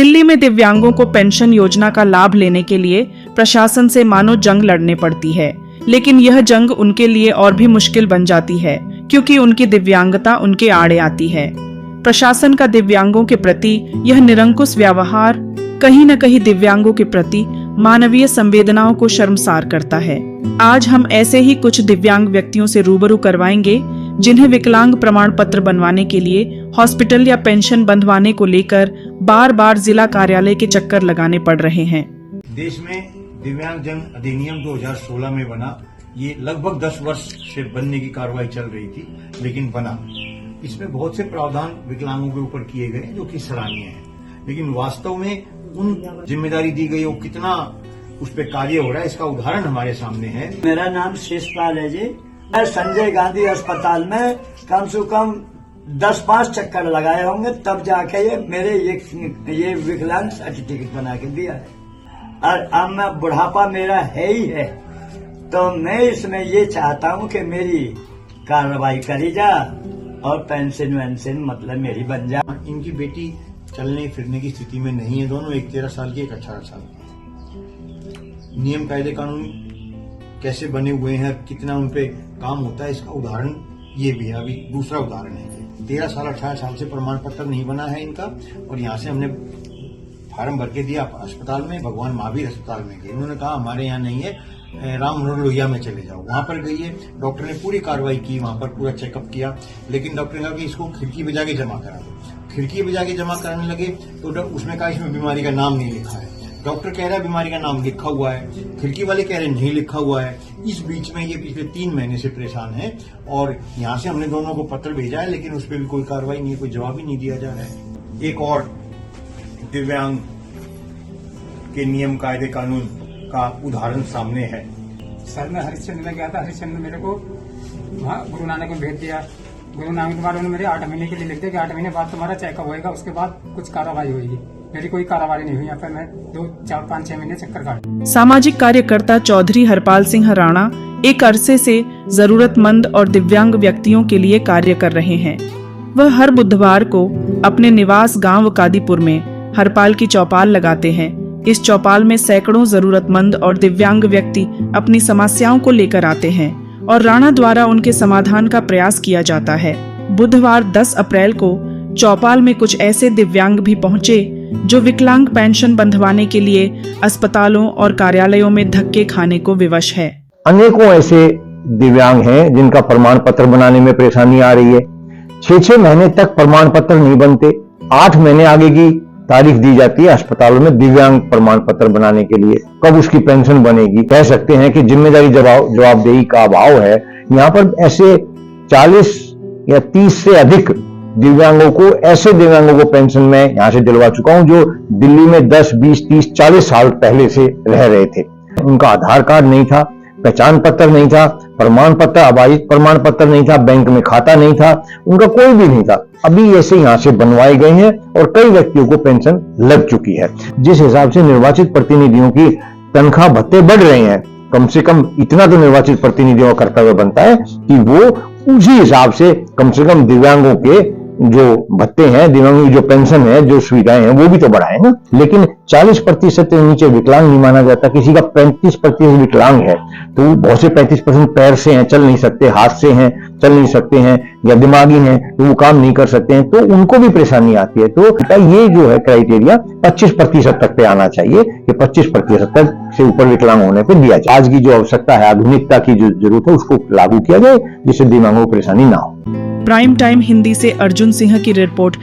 दिल्ली में दिव्यांगों को पेंशन योजना का लाभ लेने के लिए प्रशासन से मानो जंग लड़ने पड़ती है, लेकिन यह जंग उनके लिए और भी मुश्किल बन जाती है क्योंकि उनकी दिव्यांगता उनके आड़े आती है। प्रशासन का दिव्यांगों के प्रति यह निरंकुश व्यवहार कहीं न कहीं दिव्यांगों के प्रति मानवीय संवेदनाओं को शर्मसार करता है। आज हम ऐसे ही कुछ दिव्यांग व्यक्तियों से रूबरू करवाएंगे जिन्हें विकलांग प्रमाण पत्र बनवाने के लिए हॉस्पिटल या पेंशन बंधवाने को लेकर बार बार जिला कार्यालय के चक्कर लगाने पड़ रहे हैं। देश में दिव्यांग जन अधिनियम 2016 में बना। ये लगभग 10 वर्ष से बनने की कार्रवाई चल रही थी, लेकिन बना। इसमें बहुत से प्रावधान विकलांगों के ऊपर किए गए जो कि सराहनीय है, लेकिन वास्तव में उन जिम्मेदारी दी गई वो कितना उस पर कार्य हो रहा है, इसका उदाहरण हमारे सामने है। मेरा नाम शेषपाल है जी। मैं संजय गांधी अस्पताल में कम से कम 10-5 चक्कर लगाए होंगे, तब जाके ये मेरे ये विकलांग सर्टिफिकेट बना के दिया है। और अब मैं बुढ़ापा मेरा है ही है, तो मैं इसमें ये चाहता हूँ कि मेरी कार्रवाई करी जा और पेंशन वेंशन मतलब मेरी बन जा। इनकी बेटी चलने फिरने की स्थिति में नहीं है, दोनों, एक 13 साल की, एक 18 साल की। नियम कायदे कानून कैसे बने हुए हैं, कितना उन पे काम होता है, इसका उदाहरण ये भी है। अभी दूसरा उदाहरण है, 13 साल 18 साल से प्रमाण पत्र नहीं बना है इनका, और यहाँ से हमने फार्म भर के दिया अस्पताल में, भगवान महावीर अस्पताल में गए। उन्होंने कहा हमारे यहाँ नहीं है, राम मनोहर लोहिया में चले जाओ। वहां पर गई है, डॉक्टर ने पूरी कार्रवाई की, वहां पर पूरा चेकअप किया, लेकिन डॉक्टर ने कहा कि इसको खिड़की पे जाके जमा करा दो। खिड़की पे जाके जमा कराने लगे तो उसमें कहा इसमें बीमारी का नाम नहीं लिखा है। डॉक्टर कह रहा है बीमारी का नाम लिखा हुआ है, खिड़की वाले कह रहे हैं नहीं लिखा हुआ है। इस बीच में ये पिछले 3 महीने से परेशान है, और यहाँ से हमने दोनों को पत्र भेजा है, लेकिन उस पर भी कोई कार्रवाई नहीं है, कोई जवाब ही नहीं दिया जा रहा है। एक और दिव्यांग के नियम कायदे कानून का उदाहरण सामने है। सर, मैं हरिश्चंद्र में गया था, हरिश्चंद्र ने मेरे को वहाँ गुरु नानक में भेज दिया। गुरु नानक के बाद उन्होंने मेरे 8 महीने के लिए लिख दिया कि 8 महीने बाद तुम्हारा चेकअप होएगा, उसके बाद कुछ कार्रवाई होगी। मेरी कोई कार्रवाई नहीं हुई। यहाँ पर मैं 2, 4, 5, 6 महीने चक्कर काटे। सामाजिक कार्यकर्ता चौधरी हरपाल सिंह राणा एक अरसे से जरूरतमंद और दिव्यांग व्यक्तियों के लिए कार्य कर रहे हैं। वह हर बुधवार को अपने निवास गांव कादीपुर में हरपाल की चौपाल लगाते हैं। इस चौपाल में सैकड़ों जरूरतमंद और दिव्यांग व्यक्ति अपनी समस्याओं को लेकर आते हैं और राणा द्वारा उनके समाधान का प्रयास किया जाता है। बुधवार 10 अप्रैल को चौपाल में कुछ ऐसे दिव्यांग भी पहुंचे जो विकलांग पेंशन बंधवाने के लिए अस्पतालों और कार्यालयों में धक्के खाने को विवश है। अनेकों ऐसे दिव्यांग हैं जिनका प्रमाण पत्र बनाने में परेशानी आ रही है। 6-6 महीने तक प्रमाण पत्र नहीं बनते। 8 महीने आगे की तारीख दी जाती है अस्पतालों में दिव्यांग प्रमाण पत्र बनाने के लिए। कब उसकी पेंशन बनेगी? कह सकते हैं कि जिम्मेदारी जवाबदेही का अभाव है। यहाँ पर ऐसे 40 या 30 से अधिक दिव्यांगों को, ऐसे दिव्यांगों को पेंशन में यहाँ से दिलवा चुका हूं जो दिल्ली में 10, 20, 30, 40 साल पहले से रह रहे थे। उनका आधार कार्ड नहीं था, पहचान पत्र नहीं था, प्रमाण पत्र, आबादी प्रमाण पत्र नहीं था, बैंक में खाता नहीं था, उनका कोई भी नहीं था। अभी ऐसे यहाँ से बनवाए गए हैं और कई व्यक्तियों को पेंशन लग चुकी है। जिस हिसाब से निर्वाचित प्रतिनिधियों की तनख्वाह भत्ते बढ़ रहे हैं, कम से कम इतना तो निर्वाचित प्रतिनिधियों का कर्तव्य बनता है कि वो उसी हिसाब से कम दिव्यांगों के जो भत्ते हैं, दिव्यांगों की जो पेंशन है, जो सुविधाएं हैं, वो भी तो बढ़ाए ना। लेकिन 40% से नीचे विकलांग नहीं माना जाता। किसी का 35% विकलांग है तो बहुत से 35% पैर से हैं, चल नहीं सकते, हाथ से हैं, चल नहीं सकते हैं, या दिमागी हैं तो वो काम नहीं कर सकते हैं, तो उनको भी परेशानी आती है। तो ये जो है क्राइटेरिया 25% तक पे आना चाहिए कि 25% तक से ऊपर विकलांग होने पर दिया जाए। आज की जो आवश्यकता है, आधुनिकता की जो जरूरत है, उसको लागू किया जाए जिससे दिव्यांगों को परेशानी ना हो। प्राइम टाइम हिंदी से अर्जुन सिंह की रिपोर्ट।